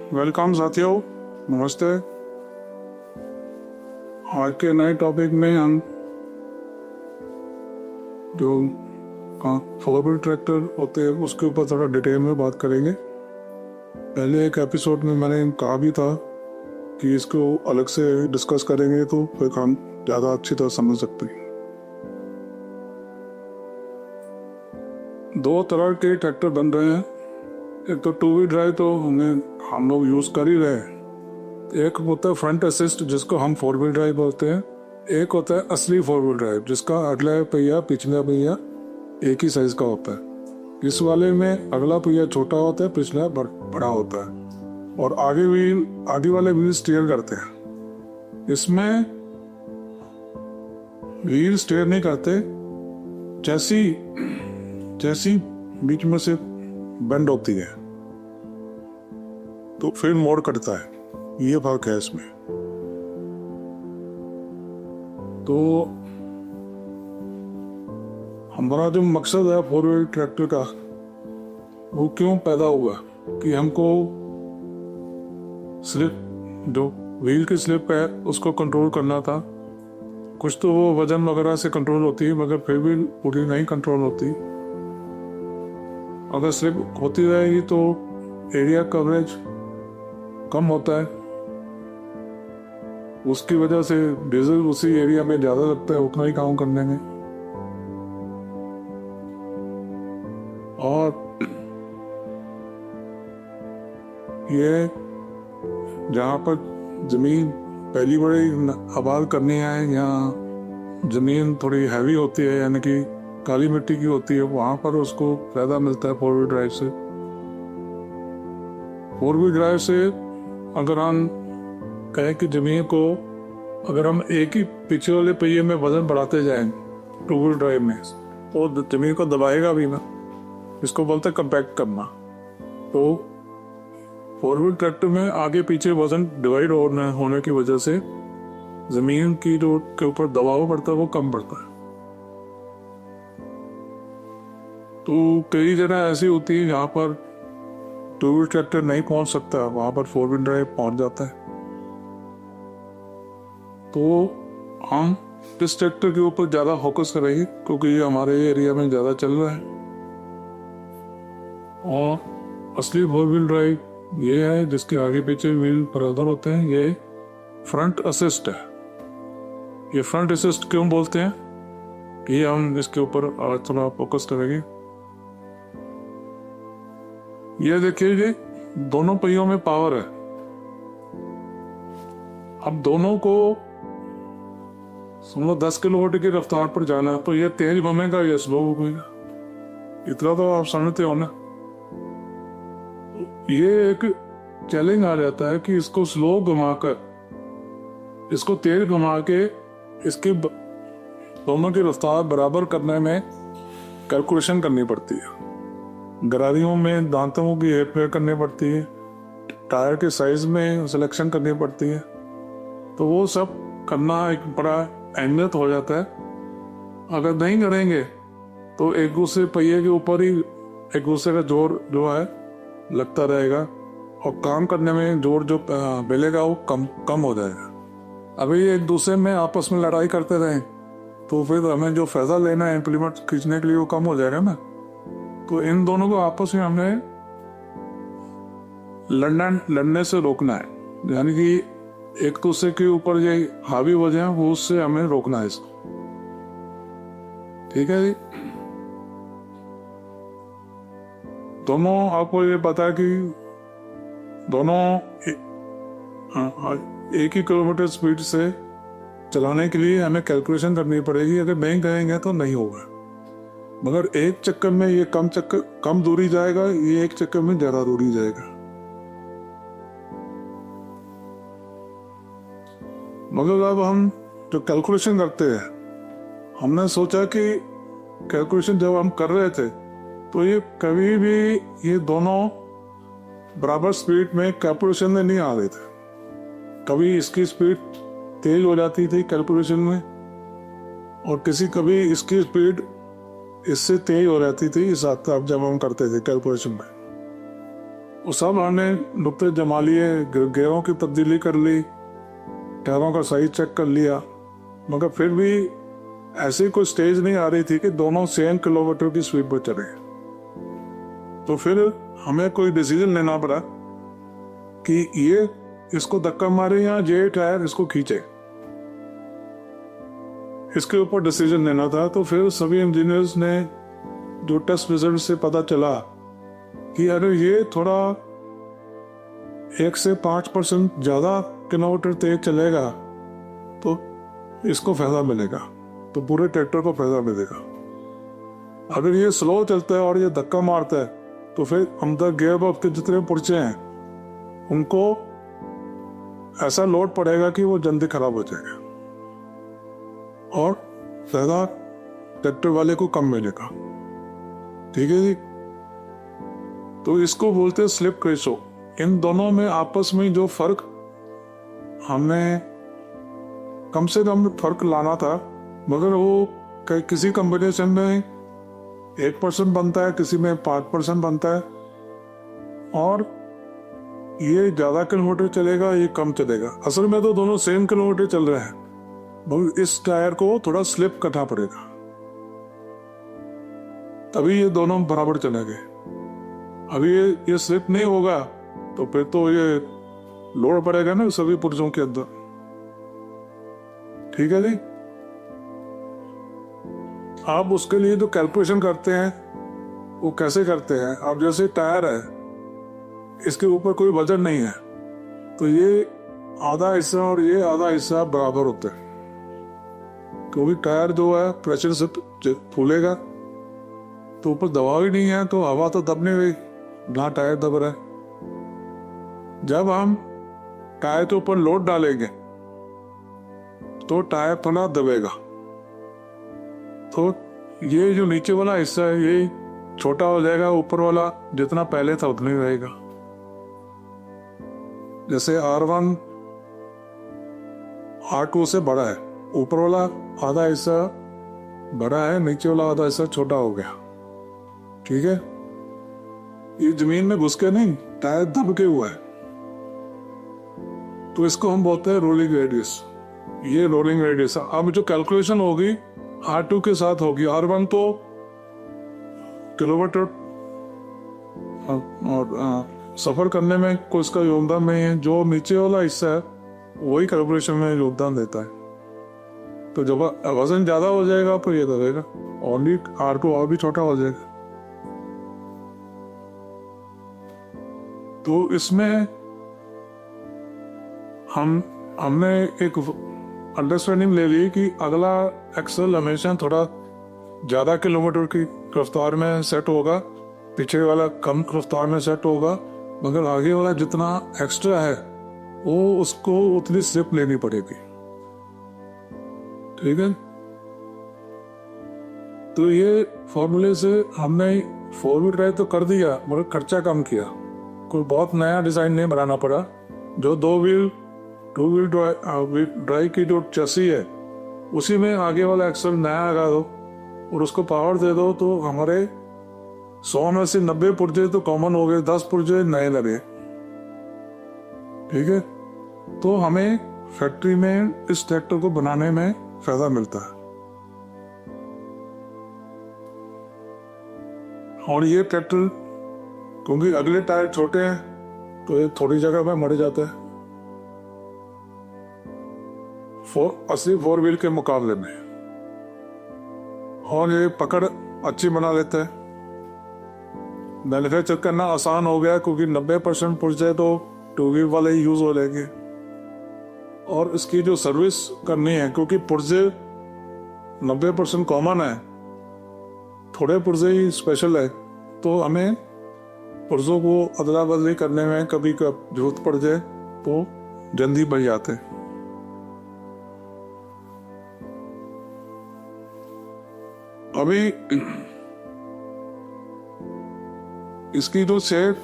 Welcome साथियों, नमस्ते। आज के नए टॉपिक में हम जो फोर व्हील ट्रैक्टर होते हैं उसके ऊपर थोड़ा डिटेल में बात करेंगे। पहले एक एपिसोड में मैंने कहा भी था कि इसको अलग से डिस्कस करेंगे तो फिर हम ज़्यादा अच्छी तरह समझ सकते हैं। दो तरह के ट्रैक्टर बन रहे हैं। एक तो टू व्हील ड्राइव तो हम लोग यूज़ कर ही रहे हैं। एक होता है फ्रंट असिस्ट जिसको हम फोर व्हील ड्राइव बोलते हैं। एक होता है असली फोर व्हील ड्राइव जिसका अगला पहिया पिछला पहिया एक ही साइज का होता है। इस वाले में अगला पहिया छोटा होता है, पिछला बड़ा होता है और आगे वाले व्हील स्टीयर करते हैं। इसमें व्हील स्टीयर नहीं करते, जैसी बीच में से बेंड होती है तो फिर मोड़ कटता है। ये फर्क है इसमें। तो हमारा जो मकसद है फोर व्हील ट्रैक्टर का वो क्यों पैदा हुआ कि हमको स्लिप, जो व्हील की स्लिप है उसको कंट्रोल करना था। कुछ तो वो वजन वगैरह से कंट्रोल होती है मगर फिर भी पूरी नहीं कंट्रोल होती। अगर स्लिप होती रहेगी तो एरिया कवरेज कम होता है, उसकी वजह से डीजल उसी एरिया में ज़्यादा लगता है उतना ही काम करने में। और ये जहाँ पर जमीन पहली बड़ी आबाद करनी है या जमीन थोड़ी हैवी होती है यानी कि काली मिट्टी की होती है, वहाँ पर उसको फायदा मिलता है फोर व्हील ड्राइव से। फोर व्हील ड्राइव से अगर हम कहें कि जमीन को अगर हम एक ही पीछे वाले पहिए में वजन बढ़ाते जाएं टू व्हील ड्राइव में तो जमीन को दबाएगा भी ना। इसको बोलते हैं कंपैक्ट करना। तो फोर व्हील ट्रैक्टर में आगे पीछे वजन डिवाइड होने की वजह से जमीन की जो के ऊपर दबाव पड़ता है वो कम पड़ता है। तो कई जगह ऐसी होती है जहाँ पर टू व्हील ट्रैक्टर नहीं पहुंच सकता, वहां पर फोर व्हील ड्राइव पहुंच जाता है। तो हम इस ट्रैक्टर के ऊपर ज्यादा फोकस करेंगे क्योंकि ये हमारे एरिया में ज्यादा चल रहा है। और असली फोर व्हील ड्राइव ये है जिसके आगे पीछे व्हील बराबर होते हैं। ये फ्रंट असिस्ट है। ये फ्रंट असिस्ट क्यों बोलते हैं ये हम इसके ऊपर आज थोड़ा फोकस करेंगे। ये देखिए कि दोनों पहियों में पावर है। अब दोनों को समझो 10 किलोमीटर की रफ्तार पर जाना है तो ये तेज घूमेगा या स्लो घूमेगा, इतना तो आप समझते हो ना। ये एक चैलेंज आ जाता है कि इसको स्लो घुमाकर इसको तेज घुमा के इसकी दोनों की रफ्तार बराबर करने में कैलकुलेशन करनी पड़ती है। गरारियों में दांतों की हेर फेर करनी पड़ती है, टायर के साइज में सिलेक्शन करनी पड़ती है। तो वो सब करना एक बड़ा अहमियत हो जाता है। अगर नहीं करेंगे तो एक दूसरे पहिए के ऊपर ही एक दूसरे का जोर जो है लगता रहेगा और काम करने में जोर जो मिलेगा वो कम हो जाएगा। अभी एक दूसरे में आपस में लड़ाई करते रहें तो फिर हमें जो फायदा लेना है इम्प्लीमेंट खींचने के लिए वो कम हो जाएगा ना। तो इन दोनों को आपस में हमने लड़ने से रोकना है, यानी कि एक दूसरे के ऊपर ये हावी हो जाए वो उससे हमें रोकना है इसको। ठीक है जी। दोनों आपको ये पता है कि दोनों एक ही किलोमीटर स्पीड से चलाने के लिए हमें कैलकुलेशन करनी पड़ेगी। अगर नहीं करेंगे तो नहीं होगा। मगर एक चक्कर में ये कम दूरी जाएगा, ये एक चक्कर में ज्यादा दूरी जाएगा। मगर अब हम जो कैलकुलेशन करते हैं, हमने सोचा कि कैलकुलेशन जब हम कर रहे थे तो ये कभी भी ये दोनों बराबर स्पीड में कैलकुलेशन में नहीं आ रहे थे। कभी इसकी स्पीड तेज हो जाती थी कैलकुलेशन में और कभी इसकी स्पीड इससे तेज हो जाती थी इस हद तक जब हम करते थे कैलकुलेशन में। वो सब हमने नुक्ते जमा लिए, गियरों की तब्दीली कर ली, टायरों का सही चेक कर लिया, मगर फिर भी ऐसी कोई स्टेज नहीं आ रही थी कि दोनों सेम किलोमीटर की स्पीड पर चले। तो फिर हमें कोई डिसीजन लेना पड़ा कि ये इसको धक्का मारे या ये टायर इसको खींचे, इसके ऊपर डिसीजन लेना था। तो फिर सभी इंजीनियर्स ने जो टेस्ट रिजल्ट से पता चला कि अरे ये थोड़ा 1 से 5% ज्यादा किलोमीटर तेज चलेगा तो इसको फायदा मिलेगा, तो पूरे ट्रैक्टर को फायदा मिलेगा। अगर ये स्लो चलता है और ये धक्का मारता है तो फिर अंदर गियर बॉक्स के जितने पुर्जे हैं उनको ऐसा लोड पड़ेगा कि वो जल्दी खराब हो जाएगा और फायदा ट्रैक्टर वाले को कम मिलेगा। ठीक है जी। तो इसको बोलते हैं स्लिप रेशो। इन दोनों में आपस में जो फर्क हमें कम से कम फर्क लाना था, मगर वो किसी कॉम्बिनेशन में 1% बनता है, किसी में 5% बनता है, और ये ज्यादा किलोमीटर चलेगा, ये कम चलेगा। असल में तो दोनों सेम किलोमीटर चल रहे हैं, मगर इस टायर को थोड़ा स्लिप करना पड़ेगा तभी ये दोनों बराबर चलेंगे। अभी ये स्लिप नहीं होगा तो फिर तो ये लोड पड़ेगा ना सभी पुर्जों के अंदर। ठीक है जी। आप उसके लिए जो कैलकुलेशन करते हैं वो कैसे करते हैं? अब जैसे टायर है, इसके ऊपर कोई वजन नहीं है, तो ये आधा हिस्सा और ये आधा हिस्सा बराबर होते हैं, क्योंकि टायर जो है प्रेशर से फूलेगा, तो ऊपर दबाव ही नहीं है तो हवा तो दब नहीं रही, ना टायर दब रहा है। जब हम टायर के ऊपर लोड डालेंगे तो टायर थोड़ा दबेगा, तो ये जो नीचे वाला हिस्सा है ये छोटा हो जाएगा, ऊपर वाला जितना पहले था उतना ही रहेगा। जैसे R1 R2 से बड़ा है, ऊपर वाला आधा हिस्सा बड़ा है, नीचे वाला आधा हिस्सा छोटा हो गया। ठीक है। ये जमीन में घुस के नहीं, टायर दब के हुआ है, तो इसको हम बोलते हैं रोलिंग रेडियस। ये रोलिंग रेडियस। अब जो कैलकुलेशन होगी R2 के साथ होगी। R1 तो किलोमीटर और सफर करने में कोई इसका योगदान नहीं है, जो नीचे वाला हिस्सा है वही कैलकुलेशन में योगदान देता है। तो जब वजन ज्यादा हो जाएगा तो ये दबेगा, और R2 और भी छोटा हो जाएगा। तो इसमें हमने एक अंडरस्टैंडिंग ले ली कि अगला एक्सल हमेशा थोड़ा ज्यादा किलोमीटर की रफ्तार में सेट होगा, पीछे वाला कम रफ्तार में सेट होगा, मगर आगे वाला जितना एक्स्ट्रा है वो उसको उतनी स्लिप लेनी पड़ेगी। ठीक है। तो ये फॉर्मूले से हमने 4 व्हील ड्राइव तो कर दिया, मगर खर्चा कम किया। कोई बहुत नया डिजाइन नहीं बनाना पड़ा। जो 2 व्हील ड्राइव की जो चेसी है उसी में आगे वाला एक्सल नया लगा दो और उसको पावर दे दो, तो हमारे 100 में से 90 पुर्जे तो कॉमन हो गए, 10 पुर्जे नए लगे। ठीक है। तो हमें फैक्ट्री में इस ट्रैक्टर को बनाने में फायदा मिलता है। और ये ट्रैक्टर क्योंकि अगले टायर छोटे हैं तो ये थोड़ी जगह में मर जाता है 4 व्हील के मुकाबले में, और ये पकड़ अच्छी बना लेता है। मैन्युफैक्चर करना आसान हो गया क्योंकि 90% पुर्जे तो 2 व्हील वाले ही यूज हो जाएंगे। और इसकी जो सर्विस करनी है, क्योंकि पुर्जे 90% कॉमन है, थोड़े पुर्जे ही स्पेशल है, तो हमें पुर्जों को अदला बदली करने में कभी कब जरूरत पड़ जाए तो जल्दी बन जाते हैं। अभी इसकी जो शेप,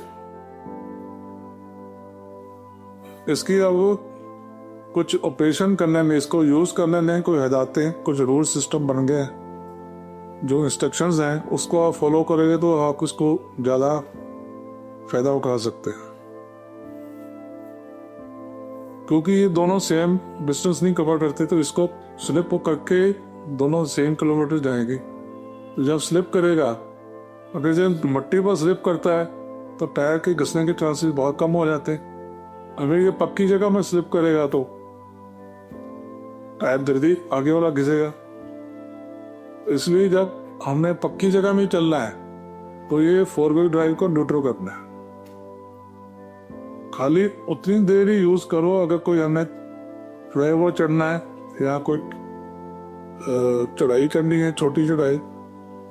इसकी अब कुछ ऑपरेशन करने में, इसको यूज करने में कोई हदायतें, कुछ रूल सिस्टम बन गए। जो इंस्ट्रक्शंस हैं उसको आप फॉलो करेंगे तो आप इसको ज़्यादा फायदा उठा सकते हैं, क्योंकि ये दोनों सेम डिस्टेंस नहीं कवर करते, तो इसको स्लिप करके दोनों सेम किलोमीटर जाएंगे। तो जब स्लिप करेगा, अगर जब मट्टी पर स्लिप करता है तो टायर के घिसने के चांसेस बहुत कम हो जाते हैं। अगर ये पक्की जगह में स्लिप करेगा तो टायर जल्दी आगे वाला घिसेगा। इसलिए जब हमने पक्की जगह में चलना है तो ये 4 व्हील ड्राइव को न्यूट्रल करना है। खाली उतनी देर ही यूज करो, अगर कोई हमें ड्राइवर चढ़ना है या कोई चढ़ाई करनी है, छोटी चढ़ाई,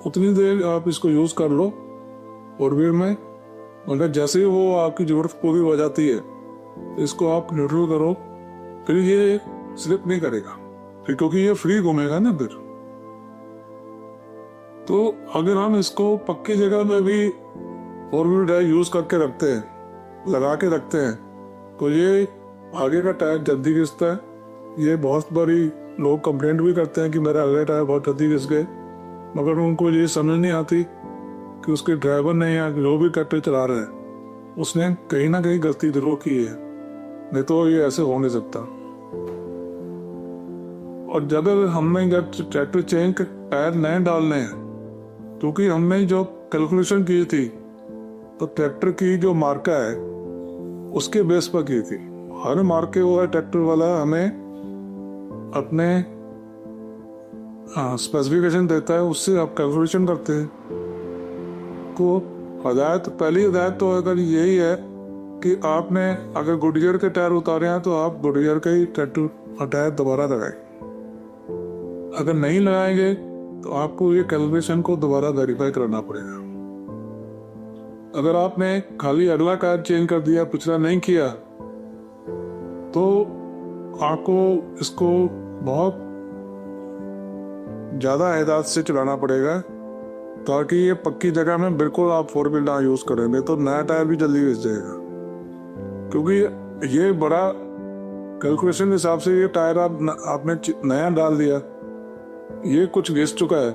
उतनी देर आप इसको यूज कर लो 4 व्हील में। मगर जैसे ही वो आपकी जरूरत पूरी हो जाती है, इसको आप न्यूट्रल करो, फिर ये स्लिप नहीं करेगा, फिर क्योंकि ये फ्री घूमेगा ना फिर। तो अगर हम इसको पक्की जगह में भी 4 व्हील ड्राइव यूज करके रखते हैं, लगा के रखते हैं, तो ये आगे का टायर जल्दी घिसता है। ये बहुत बड़ी लोग कंप्लेंट भी करते हैं कि मेरा आगे टायर बहुत जल्दी घिस गए, मगर उनको ये समझ नहीं आती कि उसके ड्राइवर ने या जो भी ट्रैक्टर चला रहा है उसने कहीं ना कहीं गलती जरूर की है, नहीं तो ये ऐसे हो नहीं सकता। और जब हमने जब ट्रैक्टर चेंज के टायर नए डालने हैं, क्योंकि हमने जो कैलकुलेशन की थी तो ट्रैक्टर की जो मार्का है उसके बेस पर की थी। हर मार्के हुआ ट्रैक्टर वाला हमें अपने स्पेसिफिकेशन देता है, उससे आप कैलकुलेशन करते हैं। को पहली हिदायत तो अगर यही है कि आपने अगर गुडियर के टायर उतारे हैं तो आप गुडियर के ही ट्रैक्टर टायर दोबारा लगाएं। अगर नहीं लगाएंगे तो आपको ये कैलकुलेशन को दोबारा वेरीफाई करना पड़ेगा। अगर आपने खाली अगला टायर चेंज कर दिया, पिछला नहीं किया, तो आपको इसको बहुत ज्यादा एहतियात से चलाना पड़ेगा, ताकि ये पक्की जगह में बिल्कुल आप 4 व्हील ना यूज करें, नहीं तो नया टायर भी जल्दी घिस जाएगा। क्योंकि ये बड़ा कैलकुलेशन के हिसाब से ये टायर आपने नया डाल दिया, ये कुछ घिस चुका है,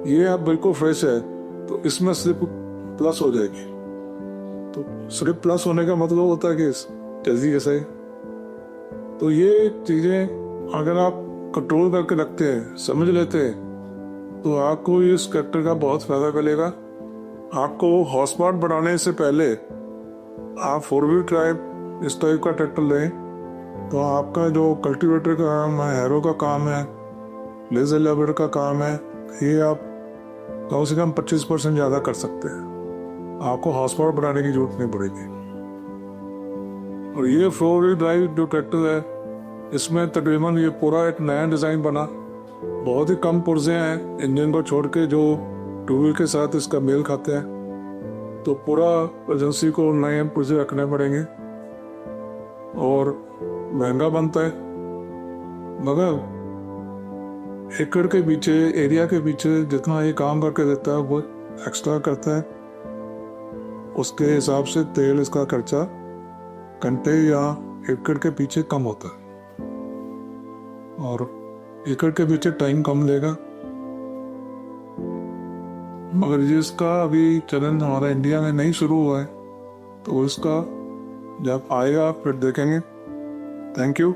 ये अब बिल्कुल फ्रेश है, तो इसमें स्लिप प्लस हो जाएगी। तो स्लिप प्लस होने का मतलब होता है कि जल्दी घिसे। तो ये चीजें अगर आप कंट्रोल करके रखते हैं, समझ लेते हैं, तो आपको इस ट्रैक्टर का बहुत फायदा मिलेगा। आपको हॉर्स पावर बढ़ाने से पहले आप 4 व्हील ड्राइव इस टाइप का ट्रैक्टर लें, तो आपका जो कल्टीवेटर का काम है, हैरो का काम है, लेजर लेबर का काम है, ये आप कम से कम 25% ज़्यादा कर सकते हैं। आपको हॉर्स पावर बढ़ाने की जरूरत नहीं पड़ेगी। और ये 4 व्हील ड्राइव जो ट्रैक्टर है, इसमें तकरीबन ये पूरा एक नया डिज़ाइन बना, बहुत ही कम पुर्जे हैं इंजन को छोड़ के जो 2 व्हील के साथ इसका मेल खाते हैं। तो पूरा एजेंसी को नए पुर्जे रखने पड़ेंगे और महंगा बनता है, मगर एकड़ के पीछे, एरिया के पीछे जितना ये काम करके देता है वो एक्स्ट्रा करता है। उसके हिसाब से तेल इसका खर्चा घंटे या एकड़ के पीछे कम होता है, और एकड़ के पीछे टाइम कम लेगा। मगर जिसका अभी चलन हमारा इंडिया में नहीं शुरू हुआ है, तो इसका जब आएगा फिर देखेंगे। Thank you.